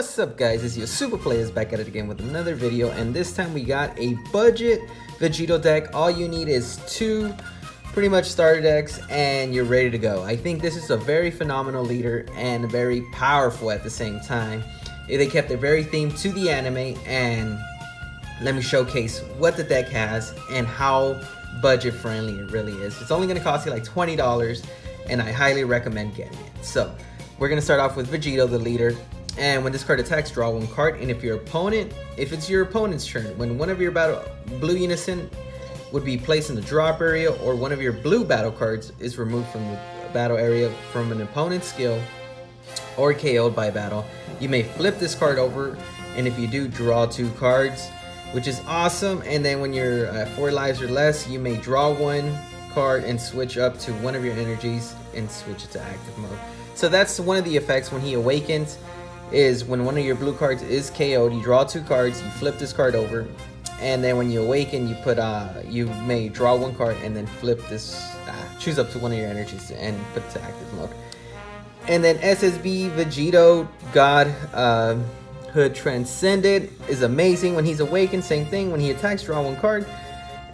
What's up guys, it's your Super Players back at it again with another video, and this time we got a budget Vegito deck. All you need is two pretty much starter decks and you're ready to go. I think this is a very phenomenal leader and very powerful at the same time. They kept it very themed to the anime, and let me showcase what the deck has and how budget friendly it really is. It's only going to cost you like $20 and I highly recommend getting it. So we're going to start off with Vegito, the leader. And when this card attacks, draw one card. And if it's your opponent's turn, when one of your blue unison would be placed in the drop area, or one of your blue battle cards is removed from the battle area from an opponent's skill or KO'd by battle, you may flip this card over, and if you do, draw two cards, which is awesome. And then when you're at 4 lives or less, you may draw one card and switch up to one of your energies and switch it to active mode. So that's one of the effects when he awakens, is when one of your blue cards is KO'd, you draw two cards, you flip this card over, and then when you awaken, you put you may draw one card and then flip this, choose up to one of your energies and put it to active mode. And then SSB Vegito Godhood Transcended is amazing. When he's awakened, same thing. When he attacks, draw one card,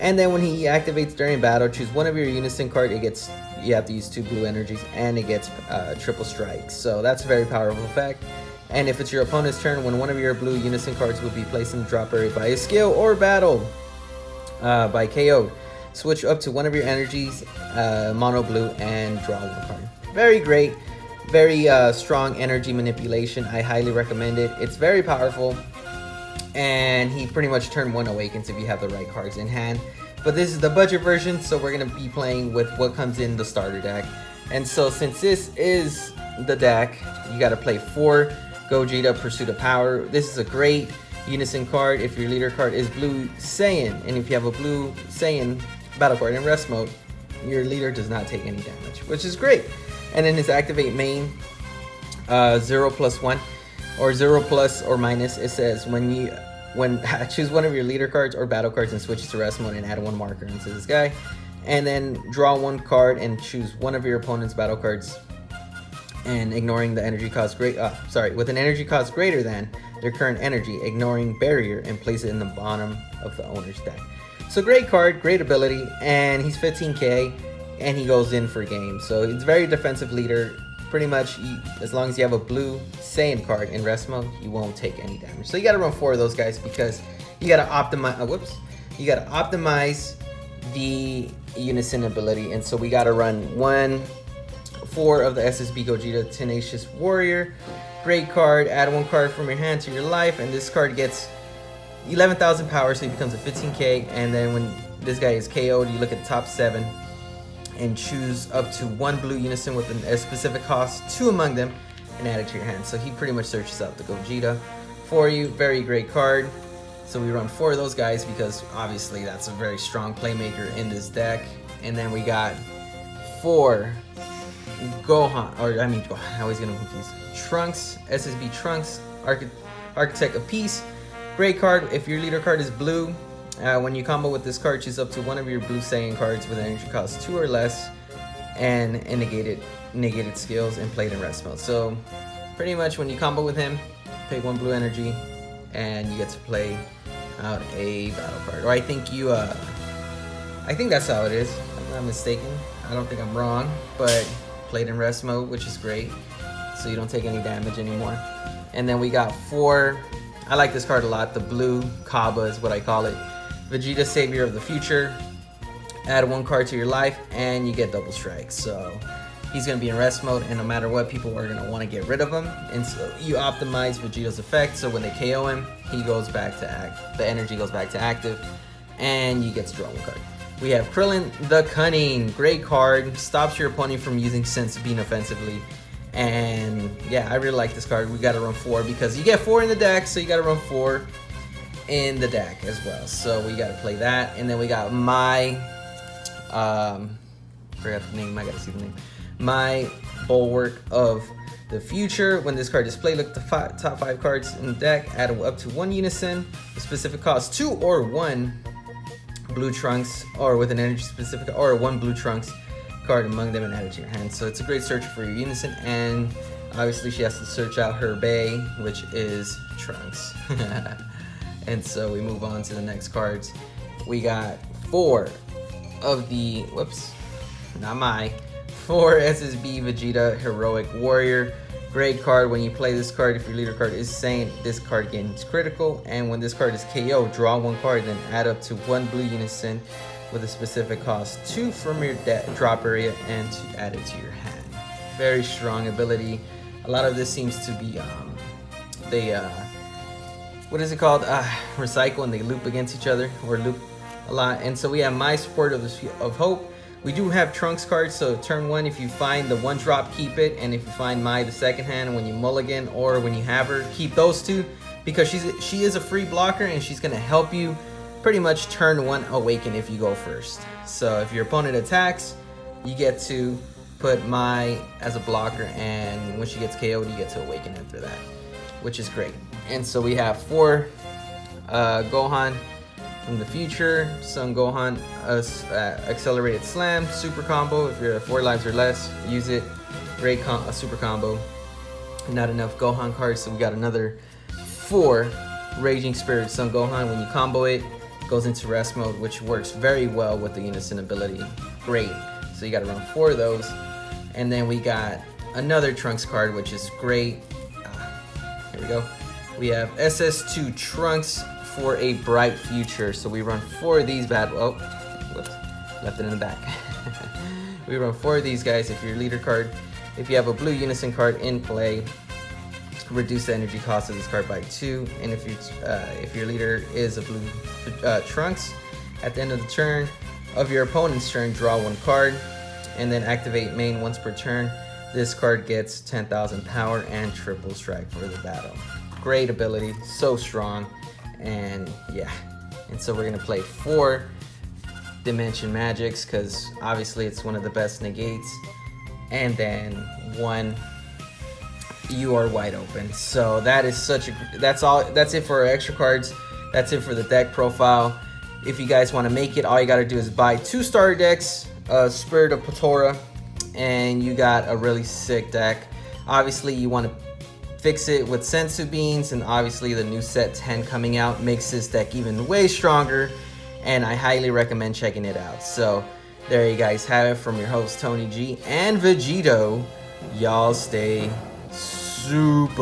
and then when he activates during battle, choose one of your unison card. You have to use 2 blue energies, and it gets triple strike. So that's a very powerful effect. And if it's your opponent's turn, when one of your blue unison cards will be placed in the drop area by a skill or battle by KO, switch up to one of your energies, mono blue, and draw one card. Very great, very strong energy manipulation. I highly recommend it. It's very powerful, and he pretty much turn 1 awakens if you have the right cards in hand. But this is the budget version, so we're going to be playing with what comes in the starter deck. And so since this is the deck, you got to play 4 Gogeta Pursuit of Power. This is a great unison card if your leader card is blue Saiyan, and if you have a blue Saiyan battle card in rest mode, your leader does not take any damage, which is great. And then his activate main 0+1 or 0+ or minus, it says when choose one of your leader cards or battle cards and switch to rest mode and add 1 marker into this guy, and then draw 1 card and choose one of your opponent's battle cards, and ignoring the energy cost with an energy cost greater than their current energy, ignoring barrier, and place it in the bottom of the owner's deck. So great card, great ability, and he's 15k and he goes in for game. So it's very defensive leader. Pretty much, as long as you have a blue Saiyan card in rest mode, you won't take any damage. So you got to run 4 of those guys because you got to optimize. You got to optimize the unison ability, and so we got to run 4 of the SSB Gogeta Tenacious Warrior. Great card. Add 1 card from your hand to your life, and this card gets 11,000 power, so he becomes a 15k. And then when this guy is KO'd, you look at the top 7 and choose up to 1 blue unison with a specific cost, 2 among them, and add it to your hand. So he pretty much searches out the Gogeta for you. Very great card. So we run 4 of those guys because obviously that's a very strong playmaker in this deck. And then we got 4 Gohan, I always get them confused. Trunks, SSB Trunks, Architect of Peace. Great card. If your leader card is blue, when you combo with this card, choose up to 1 of your blue Saiyan cards with an energy cost 2 or less and negated skills, and play it in rest mode. So pretty much when you combo with him, pay 1 blue energy and you get to play out a battle card. Or I think that's how it is. If I'm not mistaken. I don't think I'm wrong, but played in rest mode, which is great, so you don't take any damage anymore. And then we got 4, I like this card a lot, the blue Kaba is what I call it, Vegeta Savior of the Future. Add 1 card to your life and you get double strike. So he's going to be in rest mode, and no matter what, people are going to want to get rid of him, and so you optimize Vegito's effect, so when they KO him, he goes back to the energy goes back to active, and you get to draw 1 card. We have Krillin the Cunning. Great card. Stops your opponent from using Sense Beam offensively. And yeah, I really like this card. We got to run 4 because you get 4 in the deck, so you got to run 4 in the deck as well. So we got to play that. And then we got my forgot the name. I got to see the name. My Bulwark of the Future. When this card is played, look at the top 5 cards in the deck. Add up to 1 unison. A specific cost 2 or 1 blue Trunks, or with an energy specific, or 1 blue Trunks card among them and add it to your hand. So it's a great search for your unison, and Obviously, she has to search out her bae, which is Trunks. And so we move on to the next cards. We got 4 of the, whoops, not my, 4 SSB Vegeta Heroic Warrior. Great card. When you play this card, if your leader card is Saint, this card gains critical. And when this card is KO, draw 1 card, then add up to 1 blue unison with a specific cost 2 from your drop area and to add it to your hand. Very strong ability. A lot of this seems to be, what is it called? Recycle, and they loop against each other, or loop a lot. And so we have my support of hope. We do have Trunks cards, so turn 1, if you find the 1 drop, keep it. And if you find Mai the second hand, when you mulligan or when you have her, keep those 2, because she is a free blocker and she's gonna help you pretty much turn 1 awaken if you go first. So if your opponent attacks, you get to put Mai as a blocker, and when she gets KO'd, you get to awaken after that, which is great. And so we have 4 Gohan from the future. Son Gohan, accelerated slam, super combo. If you're at 4 lives or less, use it. Great super combo. Not enough Gohan cards, so we got another 4 Raging Spirit Son Gohan. When you combo it, it goes into rest mode, which works very well with the Unison ability. Great. So you got to run 4 of those. And then we got another Trunks card, which is great. Here we go. We have SS2 Trunks for a bright future. So we run 4 of these whoops, left it in the back. We run 4 of these guys. If your leader card, if you have a blue Unison card in play, reduce the energy cost of this card by 2. And if your leader is a blue Trunks, at the end of the turn of your opponent's turn, draw 1 card, and then activate main once per turn. This card gets 10,000 power and triple strike for the battle. Great ability, so strong, and yeah. And so we're gonna play 4 Dimension Magics, because obviously it's one of the best negates, and then 1 You Are Wide Open. So that is that's it for our extra cards. That's it for the deck profile. If you guys want to make it, all you got to do is buy 2 starter decks, Spirit of Patora, and you got a really sick deck. Obviously, you want to fix it with Sensu Beans, and obviously the new set 10 coming out makes this deck even way stronger, and I highly recommend checking it out. So there you guys have it from your host Tony G and Vegito. Y'all stay super